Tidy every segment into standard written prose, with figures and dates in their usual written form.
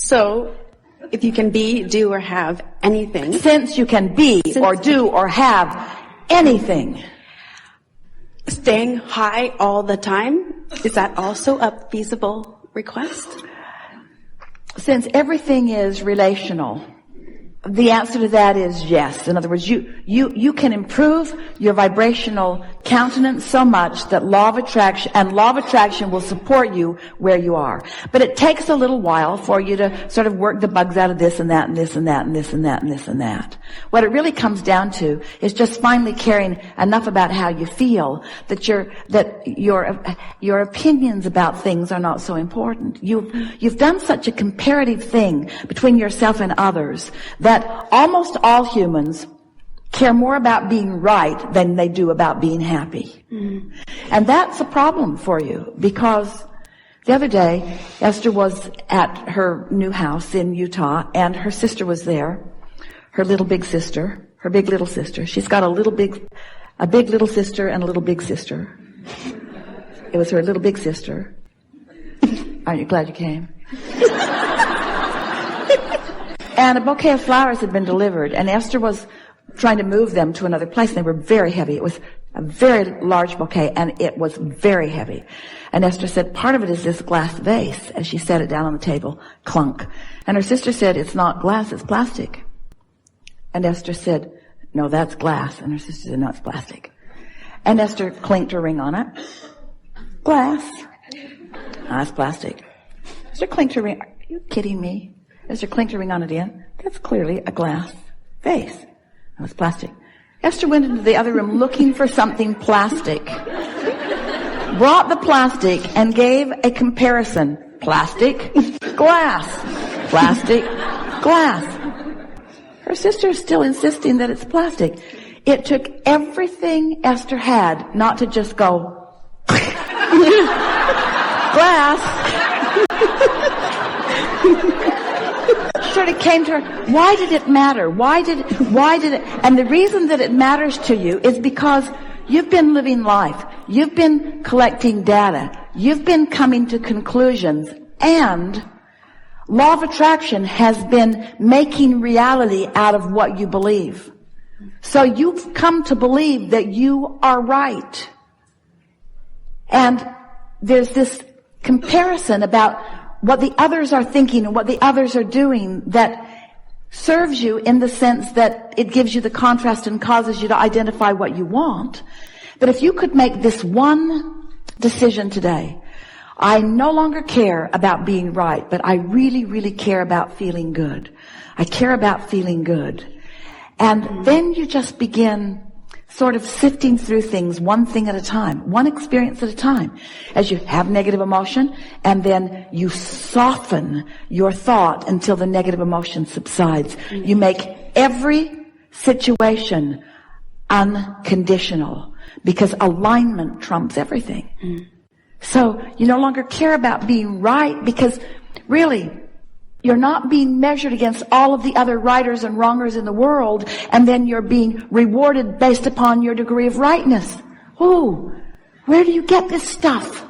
So, if you can be, do, or have anything. Since you can be, or do, or have anything. Staying high all the time, is that also a feasible request? Since everything is relational, the answer to that is yes. In other words, you can improve your vibrational countenance so much that law of attraction will support you where you are. But it takes a little while for you to sort of work the bugs out of this and that and this and that and this and that and this and that. What it really comes down to is just finally caring enough about how you feel that your opinions about things are not so important. You've done such a comparative thing between yourself and others that almost all humans care more about being right than they do about being happy. Mm. And that's a problem for you, because the other day Esther was at her new house in Utah and her sister was there, her big little sister. She's got a big little sister and a little big sister. It was her little big sister. Aren't you glad you came? And a bouquet of flowers had been delivered, and Esther was trying to move them to another place, and they were very heavy. It was a very large bouquet, and it was very heavy. And Esther said, part of it is this glass vase, as she set it down on the table, clunk. And her sister said, it's not glass, it's plastic. And Esther said, no, that's glass. And her sister said, no, it's plastic. And Esther clinked her ring on it. Glass. No, it's plastic. Esther clinked her ring. Are you kidding me? Esther clinked her ring on it again. That's clearly a glass vase. It was plastic. Esther went into the other room looking for something plastic. Brought the plastic and gave a comparison. Plastic, glass. Plastic, glass. Her sister is still insisting that it's plastic. It took everything Esther had not to just go, glass. Sort of came to her, why did it matter? Why did it? And the reason that it matters to you is because you've been living life. You've been collecting data. You've been coming to conclusions. And law of attraction has been making reality out of what you believe. So you've come to believe that you are right. And there's this comparison about what the others are thinking and what the others are doing that serves you in the sense that it gives you the contrast and causes you to identify what you want. But if you could make this one decision today, I no longer care about being right, but I really, really care about feeling good. I care about feeling good. And then you just begin sort of sifting through things one thing at a time, one experience at a time. As you have negative emotion, and then you soften your thought until the negative emotion subsides. You make every situation unconditional, because alignment trumps everything. So you no longer care about being right, because really, you're not being measured against all of the other righters and wrongers in the world, and then you're being rewarded based upon your degree of rightness. Ooh, where do you get this stuff?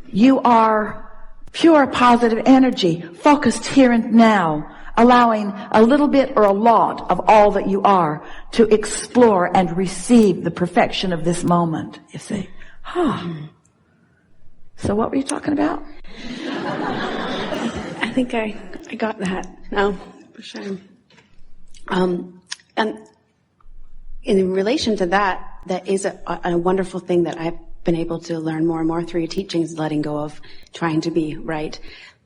You are pure positive energy, focused here and now, allowing a little bit or a lot of all that you are to explore and receive the perfection of this moment, you see. So what were you talking about? I think I got that. No, for sure. And in relation to that, that is a wonderful thing that I've been able to learn more and more through your teachings, letting go of trying to be right.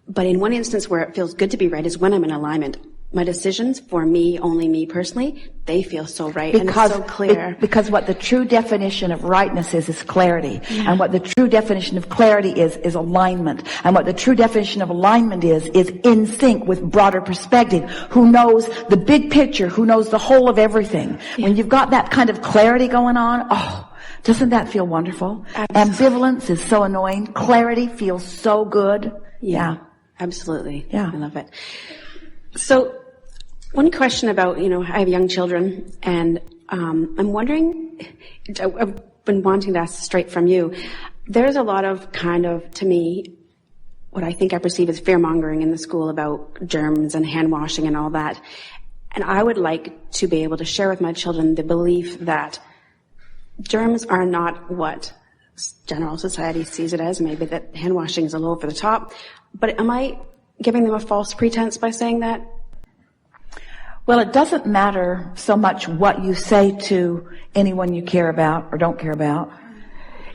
But in one instance where it feels good to be right is when I'm in alignment. My decisions, for me, only me personally, they feel so right and it's so clear. Because what the true definition of rightness is clarity. Yeah. And what the true definition of clarity is alignment. And what the true definition of alignment is in sync with broader perspective, who knows the big picture, who knows the whole of everything. Yeah. When you've got that kind of clarity going on, doesn't that feel wonderful? Absolutely. Ambivalence is so annoying. Clarity feels so good. Yeah. Absolutely. Yeah. I love it. So, one question about, I have young children, and I'm wondering, I've been wanting to ask straight from you, there's a lot of to me, what I think I perceive as fear-mongering in the school about germs and hand washing and all that. And I would like to be able to share with my children the belief that germs are not what general society sees it as. Maybe that hand washing is a little over the top. But am I giving them a false pretense by saying that? Well, it doesn't matter so much what you say to anyone you care about or don't care about.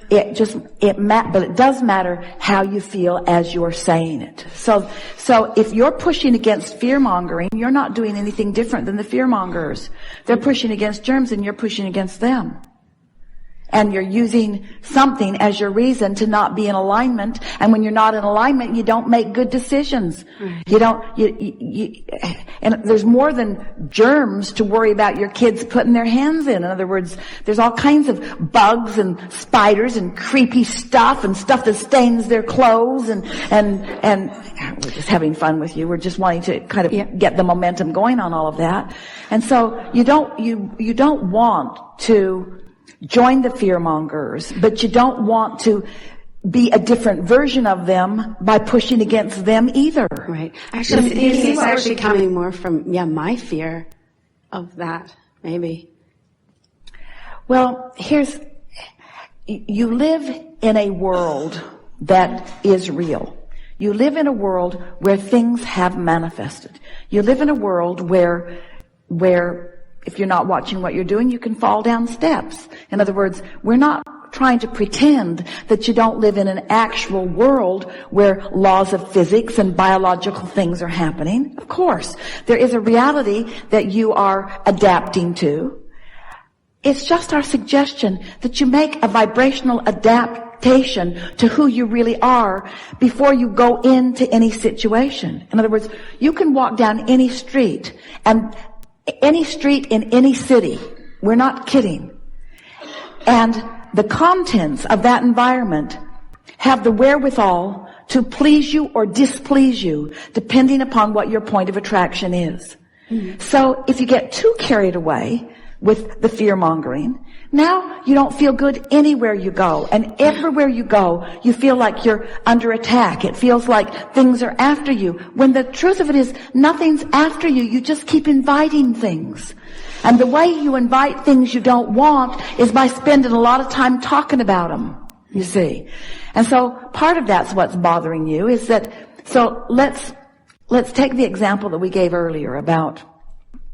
But it does matter how you feel as you're saying it. So if you're pushing against fear-mongering, you're not doing anything different than the fear-mongers. They're pushing against germs and you're pushing against them. And you're using something as your reason to not be in alignment. And when you're not in alignment, you don't make good decisions. Right. And there's more than germs to worry about your kids putting their hands in. In other words, there's all kinds of bugs and spiders and creepy stuff and stuff that stains their clothes and we're just having fun with you. We're just wanting to kind of get the momentum going on all of that. And so you don't want to join the fear-mongers, but you don't want to be a different version of them by pushing against them either. Right. Actually, it's actually coming more from, my fear of that, maybe. Well, you live in a world that is real. You live in a world where things have manifested. You live in a world where if you're not watching what you're doing, you can fall down steps. In other words, we're not trying to pretend that you don't live in an actual world where laws of physics and biological things are happening. Of course, there is a reality that you are adapting to. It's just our suggestion that you make a vibrational adaptation to who you really are before you go into any situation. In other words, you can walk down any street in any city. We're not kidding. And the contents of that environment have the wherewithal to please you or displease you, depending upon what your point of attraction is. Mm-hmm. So if you get too carried away with the fear-mongering, now you don't feel good anywhere you go. And everywhere you go, you feel like you're under attack. It feels like things are after you. When the truth of it is, nothing's after you. You just keep inviting things. And the way you invite things you don't want is by spending a lot of time talking about them, you see. And so part of that's what's bothering you is that, so let's take the example that we gave earlier about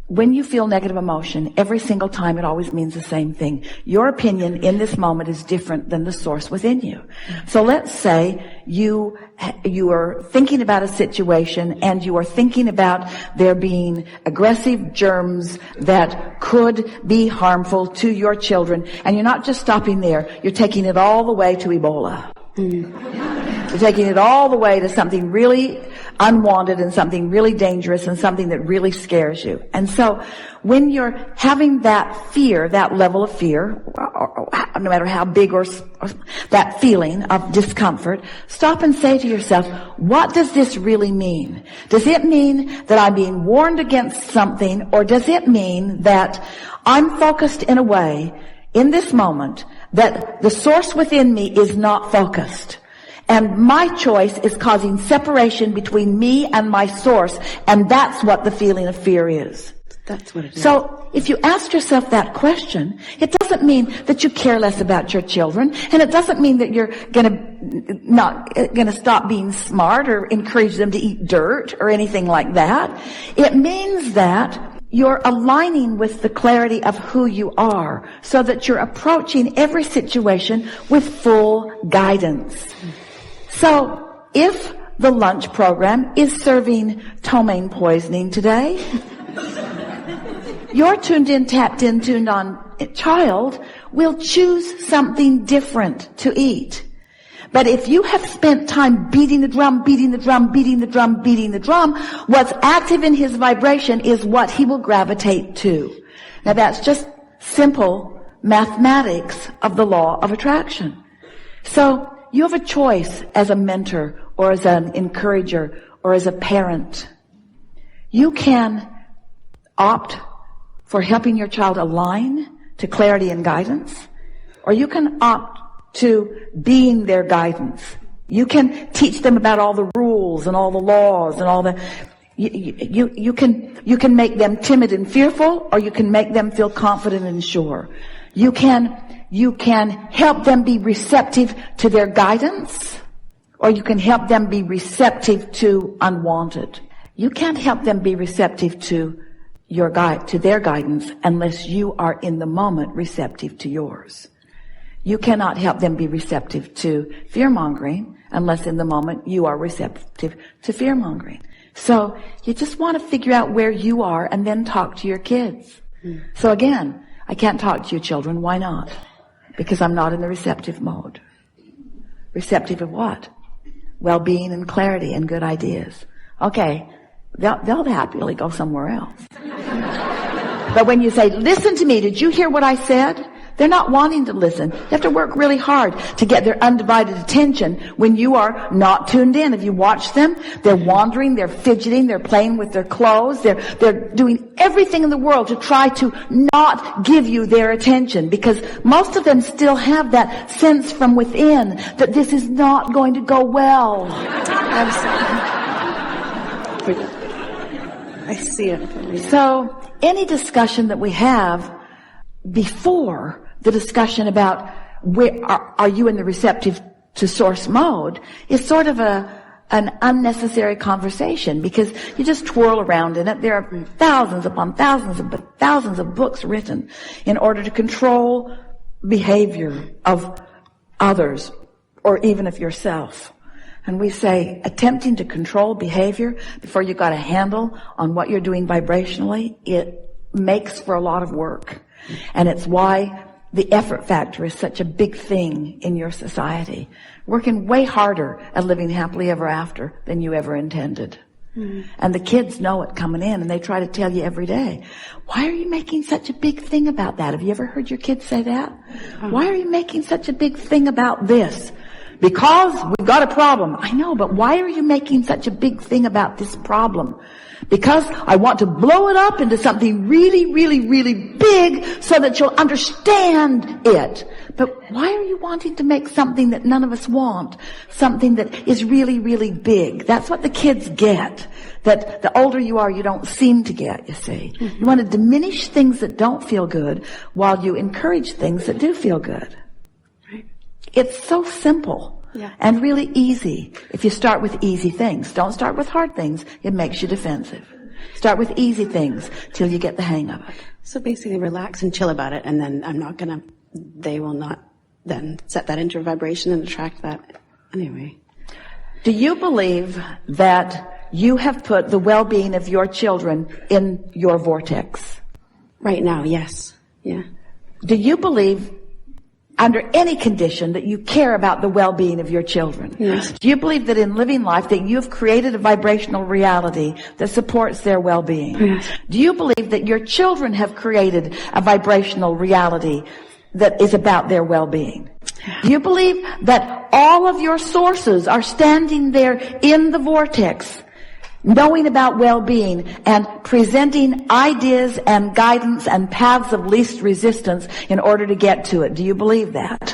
when you feel negative emotion, every single time it always means the same thing. Your opinion in this moment is different than the source within you. So let's say you are thinking about a situation and you are thinking about there being aggressive germs that could be harmful to your children, and you're not just stopping there, you're taking it all the way to Ebola. You're taking it all the way to something really unwanted and something really dangerous and something that really scares you. And so when you're having that fear, that level of fear, or no matter how big or that feeling of discomfort, stop and say to yourself, what does this really mean? Does it mean that I'm being warned against something, or does it mean that I'm focused in a way in this moment that the source within me is not focused? And my choice is causing separation between me and my source, and that's what the feeling of fear is. That's what it is. So if you ask yourself that question, it doesn't mean that you care less about your children, and it doesn't mean that you're not gonna stop being smart or encourage them to eat dirt or anything like that. It means that you're aligning with the clarity of who you are, so that you're approaching every situation with full guidance. So, if the lunch program is serving ptomaine poisoning today, your tuned in, tapped in, tuned on child will choose something different to eat. But if you have spent time beating the drum, what's active in his vibration is what he will gravitate to. Now that's just simple mathematics of the law of attraction. So, you have a choice as a mentor or as an encourager or as a parent. You can opt for helping your child align to clarity and guidance, or you can opt to being their guidance You can teach them about all the rules and all the laws and all the... You can make them timid and fearful, or you can make them feel confident and sure. You can help them be receptive to their guidance, or you can help them be receptive to unwanted. You can't help them be receptive to their guidance unless you are in the moment receptive to yours. You cannot help them be receptive to fear-mongering unless in the moment you are receptive to fear-mongering. So you just want to figure out where you are and then talk to your kids. So again, I can't talk to you children. Why not? Because I'm not in the receptive mode. Receptive of what? Well-being and clarity and good ideas. Okay, they'll happily go somewhere else. But when you say, listen to me, did you hear what I said? They're not wanting to listen. You have to work really hard to get their undivided attention when you are not tuned in. If you watch them, they're wandering, they're fidgeting, they're playing with their clothes, they're doing everything in the world to try to not give you their attention, because most of them still have that sense from within that this is not going to go well. Absolutely. I see it. So any discussion that we have before the discussion about where are you in the receptive to source mode is sort of an unnecessary conversation, because you just twirl around in it. There are thousands upon thousands of books written in order to control behavior of others or even of yourself. And we say attempting to control behavior before you got a handle on what you're doing vibrationally, it makes for a lot of work. And it's why the effort factor is such a big thing in your society. Working way harder at living happily ever after than you ever intended. And the kids know it coming in, and they try to tell you every day, why are you making such a big thing about that? Have you ever heard your kids say that? Why are you making such a big thing about this? Because we've got a problem. I know, but why are you making such a big thing about this problem? Because I want to blow it up into something really, really, really big so that you'll understand it. But why are you wanting to make something that none of us want? Something that is really, really big. That's what the kids get. That the older you are, you don't seem to get, you see. You want to diminish things that don't feel good while you encourage things that do feel good. Right. It's so simple. Yeah. And really easy if you start with easy things. Don't start with hard things. It makes you defensive. Start with easy things till you get the hang of it. So basically relax and chill about it, and then they will not then set that into a vibration and attract that anyway. Do you believe that you have put the well-being of your children in your vortex? Right now, yes. Yeah. Do you believe under any condition that you care about the well-being of your children? Yes. Do you believe that in living life that you've created a vibrational reality that supports their well-being? Yes. Do you believe that your children have created a vibrational reality that is about their well-being? Do you believe that all of your sources are standing there in the vortex, knowing about well-being and presenting ideas and guidance and paths of least resistance in order to get to it? Do you believe that?